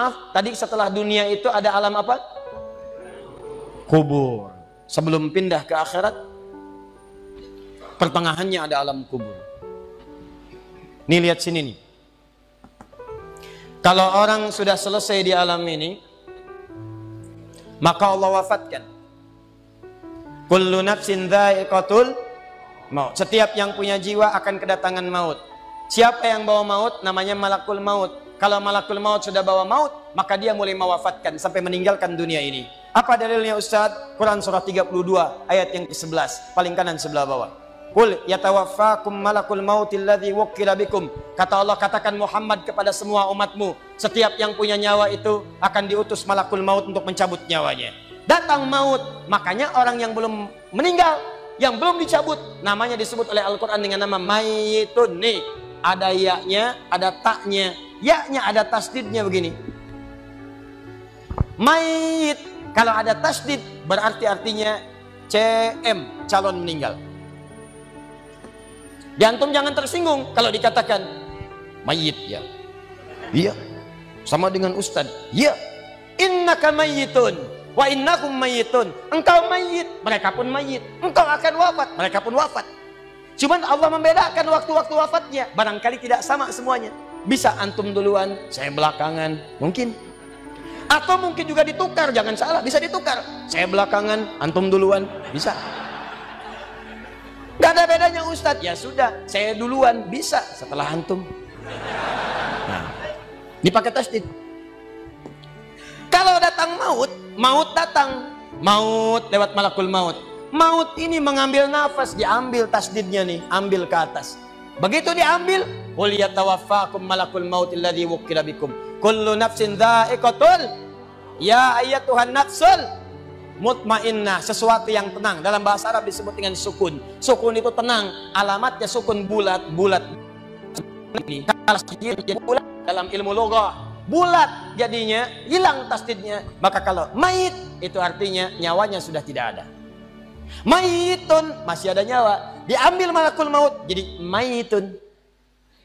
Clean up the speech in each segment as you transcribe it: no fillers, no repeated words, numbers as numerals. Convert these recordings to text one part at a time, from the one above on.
Maaf, tadi setelah dunia itu ada alam apa? Kubur. Sebelum pindah ke akhirat, pertengahannya ada alam kubur. Nih lihat sini nih. Kalau orang sudah selesai di alam ini, maka Allah wafatkan. Kullu nafsin dha'iqatul maut. Setiap yang punya jiwa akan kedatangan maut. Siapa yang bawa maut? Namanya malakul maut. Kalau malakul maut sudah bawa maut, maka dia mulai mewafatkan sampai meninggalkan dunia ini. Apa dalilnya Ustaz? Quran surah 32 ayat yang ke-11, paling kanan sebelah bawah. Qul yatawaffakum malakul mautil ladzi wukkila bikum. Kata Allah, katakan Muhammad kepada semua umatmu, setiap yang punya nyawa itu akan diutus malakul maut untuk mencabut nyawanya. Datang maut, makanya orang yang belum meninggal, yang belum dicabut, namanya disebut oleh Al-Quran dengan nama mayitun. Nih, ada ya-nya, ada taknya. Ya-nya ada tasdidnya begini. Mayit. Kalau ada tasdid berarti artinya CM, calon meninggal. Di antum jangan tersinggung kalau dikatakan mayit ya. Iya. Sama dengan ustad. Iya. Innaka mayyitun wa innakum mayyitun. Engkau mayit, mereka pun mayit. Engkau akan wafat, mereka pun wafat. Cuman Allah membedakan waktu-waktu wafatnya. Barangkali tidak sama semuanya. Bisa antum duluan, saya belakangan, mungkin. Atau mungkin juga ditukar, jangan salah, bisa ditukar. Saya belakangan, antum duluan, bisa. Gak ada bedanya Ustadz. Ya sudah, saya duluan, bisa setelah antum. Nah, dipakai tasdid. Kalau datang maut, maut datang. Maut lewat malakul maut. Maut ini mengambil nafas, diambil tasdidnya nih, ambil ke atas. Begitu diambil, qul yatawaffakum malakul mautil ladzi wukkila bikum. Kullu nafsin dha'iqatul. Ya ayyatuhan nafsul mutmainnah, sesuatu yang tenang. Dalam bahasa Arab disebut dengan sukun. Sukun itu tenang, alamatnya sukun bulat. Ini bulat dalam ilmu loghah. Bulat jadinya, hilang tasdidnya. Maka kalau mayit itu artinya nyawanya sudah tidak ada. Mayitun masih ada nyawa, diambil malakul maut jadi mayitun.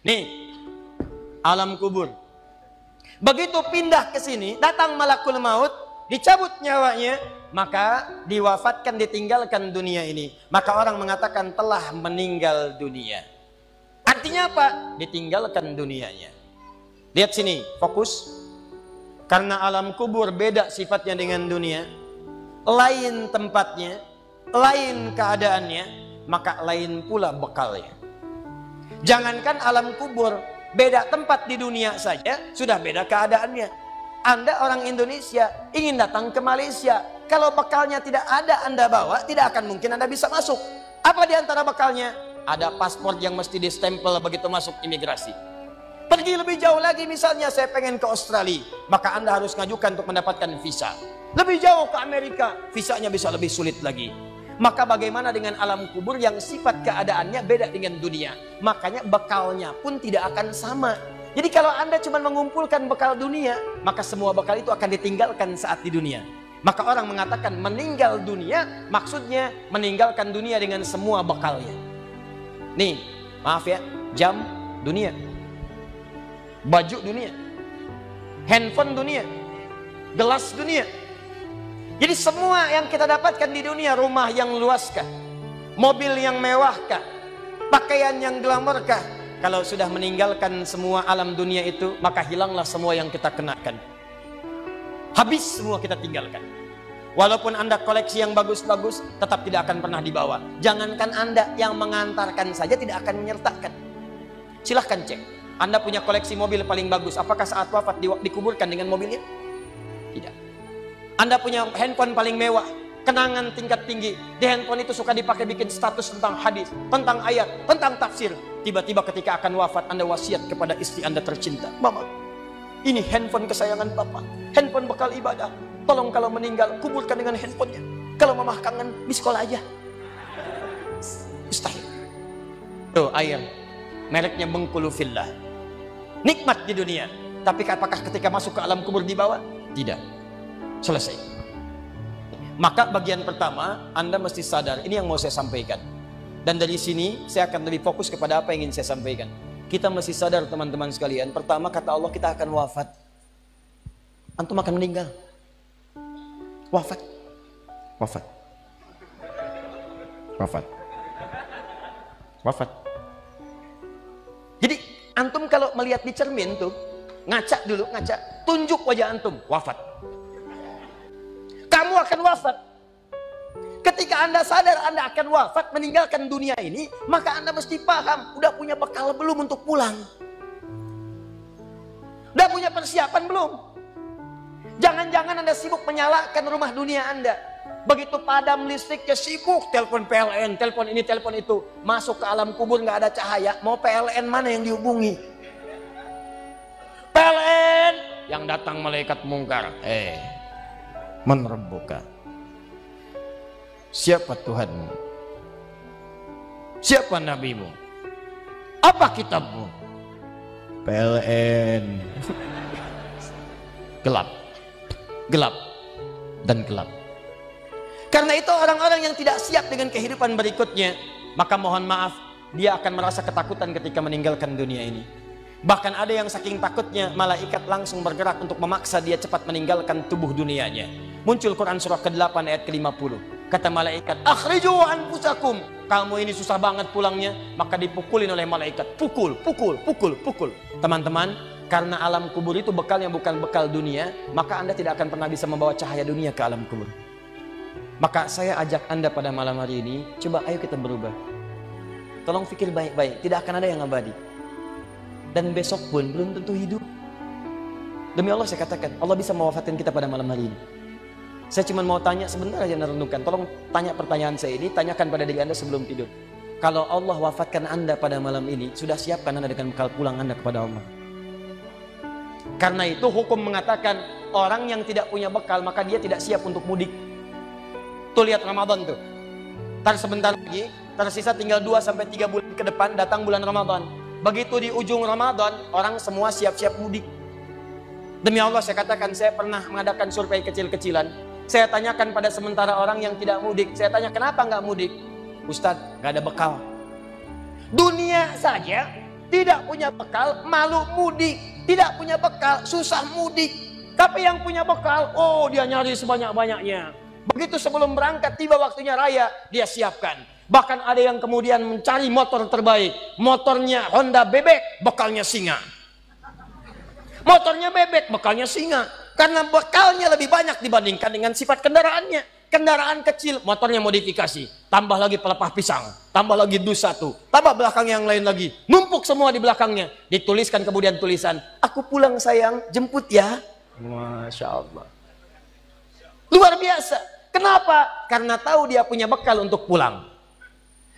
Nih alam kubur. Begitu pindah ke sini, datang malakul maut, dicabut nyawanya, maka diwafatkan, ditinggalkan dunia ini. Maka orang mengatakan telah meninggal dunia. Artinya apa? Ditinggalkan dunianya. Lihat sini, fokus. Karena alam kubur beda sifatnya dengan dunia, lain tempatnya, lain keadaannya, maka lain pula bekalnya. Jangankan alam kubur, beda tempat di dunia saja sudah beda keadaannya. Anda orang Indonesia ingin datang ke Malaysia, kalau bekalnya tidak ada Anda bawa, tidak akan mungkin Anda bisa masuk. Apa di antara bekalnya? Ada paspor yang mesti distempel begitu masuk imigrasi. Pergi lebih jauh lagi, misalnya saya pengen ke Australia, maka Anda harus ngajukan untuk mendapatkan visa. Lebih jauh ke Amerika, visanya bisa lebih sulit lagi. Maka bagaimana dengan alam kubur yang sifat keadaannya beda dengan dunia? Makanya bekalnya pun tidak akan sama. Jadi kalau Anda cuma mengumpulkan bekal dunia, maka semua bekal itu akan ditinggalkan saat di dunia. Maka orang mengatakan meninggal dunia, maksudnya meninggalkan dunia dengan semua bekalnya. Nih, maaf ya, jam dunia, baju dunia, handphone dunia, gelas dunia. Jadi semua yang kita dapatkan di dunia, rumah yang luaskah, mobil yang mewahkah, pakaian yang glamorkah, kalau sudah meninggalkan semua alam dunia itu, maka hilanglah semua yang kita kenakan. Habis semua kita tinggalkan. Walaupun Anda koleksi yang bagus-bagus, tetap tidak akan pernah dibawa. Jangankan Anda, yang mengantarkan saja tidak akan menyertakan. Silahkan cek. Anda punya koleksi mobil paling bagus, apakah saat wafat dikuburkan dengan mobilnya? Tidak. Anda punya handphone paling mewah, kenangan tingkat tinggi. Di handphone itu suka dipakai bikin status tentang hadis, tentang ayat, tentang tafsir. Tiba-tiba ketika akan wafat, Anda wasiat kepada istri Anda tercinta. Mama, ini handphone kesayangan Papa, handphone bekal ibadah. Tolong kalau meninggal, kuburkan dengan handphonenya. Kalau Mama kangen, di sekolah aja. Mustahil. Tuh air, mereknya Bengkulu Fillah. Nikmat di dunia. Tapi apakah ketika masuk ke alam kubur dibawa? Tidak. Selesai. Maka bagian pertama, Anda mesti sadar, ini yang mau saya sampaikan. Dan dari sini saya akan lebih fokus kepada apa yang ingin saya sampaikan. Kita mesti sadar teman-teman sekalian, pertama kata Allah kita akan wafat. antum akan meninggal. Wafat. Wafat. Wafat. Wafat. Jadi antum kalau melihat di cermin tuh, ngaca dulu, ngaca, tunjuk wajah antum, wafat. Kamu akan wafat. Ketika Anda sadar Anda akan wafat, meninggalkan dunia ini, maka Anda mesti paham, udah punya bekal belum untuk pulang? Udah punya persiapan belum? Jangan-jangan Anda sibuk menyalakan rumah dunia Anda. Begitu padam listriknya sibuk, telepon PLN, telepon ini, telepon itu. Masuk ke alam kubur nggak ada cahaya, mau PLN mana yang dihubungi? PLN yang datang malaikat mungkar. Menerbuka. Siapa Tuhanmu? Siapa nabimu? Apa kitabmu? PLN. Gelap. Gelap dan gelap. Karena itu orang-orang yang tidak siap dengan kehidupan berikutnya, maka mohon maaf, dia akan merasa ketakutan ketika meninggalkan dunia ini. Bahkan ada yang saking takutnya, malaikat langsung bergerak untuk memaksa dia cepat meninggalkan tubuh dunianya. Muncul Quran surah ke-8 ayat ke-50. Kata malaikat, akhriju anfusakum. Kamu ini susah banget pulangnya, maka dipukulin oleh malaikat. Pukul, pukul, pukul, pukul. Teman-teman, karena alam kubur itu bekalnya bukan bekal dunia, maka Anda tidak akan pernah bisa membawa cahaya dunia ke alam kubur. Maka saya ajak Anda pada malam hari ini, coba ayo kita berubah. Tolong pikir baik-baik, tidak akan ada yang abadi. Dan besok pun belum tentu hidup. Demi Allah saya katakan, Allah bisa mewafatkan kita pada malam hari ini. Saya cuma mau tanya sebentar aja renungkan. Tolong tanya pertanyaan saya ini, tanyakan pada diri Anda sebelum tidur. Kalau Allah wafatkan Anda pada malam ini, sudah siapkan Anda dengan bekal pulang Anda kepada Allah. Karena itu hukum mengatakan, orang yang tidak punya bekal, maka dia tidak siap untuk mudik. Tuh lihat Ramadan tuh. Ntar sebentar lagi, tersisa tinggal 2-3 bulan ke depan, datang bulan Ramadan. Begitu di ujung Ramadan, orang semua siap-siap mudik. Demi Allah saya katakan, saya pernah mengadakan survei kecil-kecilan. Saya tanyakan pada sementara orang yang tidak mudik. Saya tanya, kenapa nggak mudik? Ustadz, nggak ada bekal. Dunia saja tidak punya bekal, malu mudik. Tidak punya bekal, susah mudik. Tapi yang punya bekal, oh dia nyari sebanyak-banyaknya. Begitu sebelum berangkat, tiba waktunya raya, dia siapkan. Bahkan ada yang kemudian mencari motor terbaik. Motornya Honda bebek, bekalnya singa. Motornya bebek, bekalnya singa. Karena bekalnya lebih banyak dibandingkan dengan sifat kendaraannya. Kendaraan kecil, motornya modifikasi. Tambah lagi pelepah pisang. Tambah lagi dus 1. Tambah belakang yang lain lagi. Numpuk semua di belakangnya. Dituliskan kemudian tulisan, aku pulang sayang, jemput ya. Masya Allah. Luar biasa. Kenapa? Karena tahu dia punya bekal untuk pulang.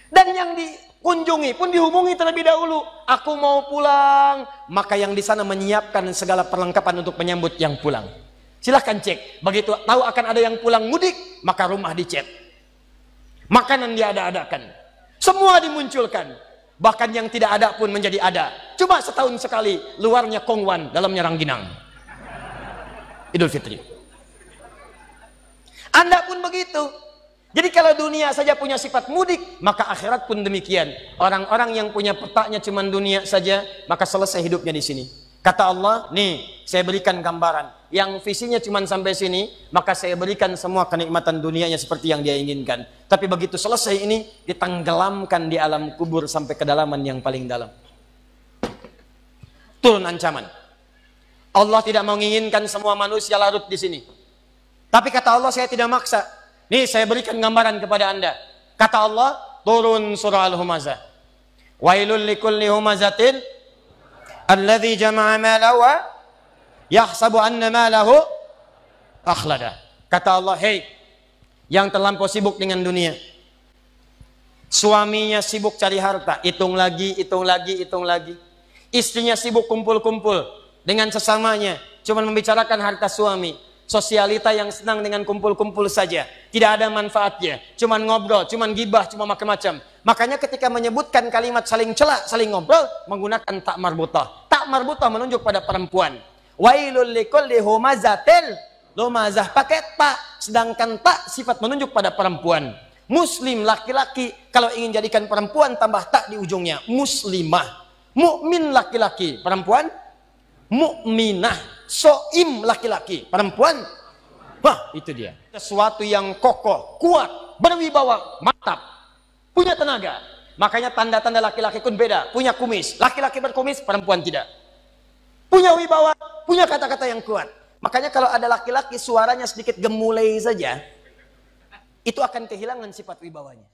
Dan yang dikunjungi pun dihubungi terlebih dahulu. Aku mau pulang. Maka yang di sana menyiapkan segala perlengkapan untuk menyambut yang pulang. Silahkan cek. Begitu tahu akan ada yang pulang mudik, maka rumah dicet. Makanan diada-adakan. Semua dimunculkan. Bahkan yang tidak ada pun menjadi ada. Coba setahun sekali. Luarnya kongwan, dalamnya rangginang. Idul Fitri. Anda pun begitu. Jadi kalau dunia saja punya sifat mudik, maka akhirat pun demikian. Orang-orang yang punya petanya cuma dunia saja, maka selesai hidupnya di sini. Kata Allah, nih saya berikan gambaran. Yang visinya cuma sampai sini, maka saya berikan semua kenikmatan dunianya seperti yang dia inginkan. Tapi begitu selesai ini, ditenggelamkan di alam kubur sampai kedalaman yang paling dalam. Turun ancaman. Allah tidak menginginkan semua manusia larut di sini. Tapi kata Allah, saya tidak maksa. Nih saya berikan gambaran kepada Anda. Kata Allah, turun surah Al-Humazah. Wailul likulli humazatin alladzi jama'a malahu wa yahsabu anna malahu akhlada. Kata Allah, hei yang terlampau sibuk dengan dunia. Suaminya sibuk cari harta, hitung lagi, hitung lagi, hitung lagi. Istrinya sibuk kumpul-kumpul dengan sesamanya, cuma membicarakan harta suami. Sosialita yang senang dengan kumpul-kumpul saja, tidak ada manfaatnya, cuman ngobrol, cuman gibah, cuma macam-macam. Makanya ketika menyebutkan kalimat saling cela, saling ngobrol, menggunakan tak marbutah. Tak marbutah menunjuk pada perempuan. Wailul likulli humazatil lumazah, pakai tak, sedangkan tak sifat menunjuk pada perempuan. Muslim laki-laki, kalau ingin jadikan perempuan tambah tak di ujungnya, muslimah. Mukmin laki-laki, perempuan mukminah. soim laki-laki, perempuan, wah itu dia. Sesuatu yang kokoh, kuat, berwibawa, mantap, punya tenaga. Makanya tanda-tanda laki-laki pun beda. Punya kumis, laki-laki berkumis, perempuan tidak. Punya wibawa, punya kata-kata yang kuat. Makanya kalau ada laki-laki suaranya sedikit gemulai saja, itu akan kehilangan sifat wibawanya.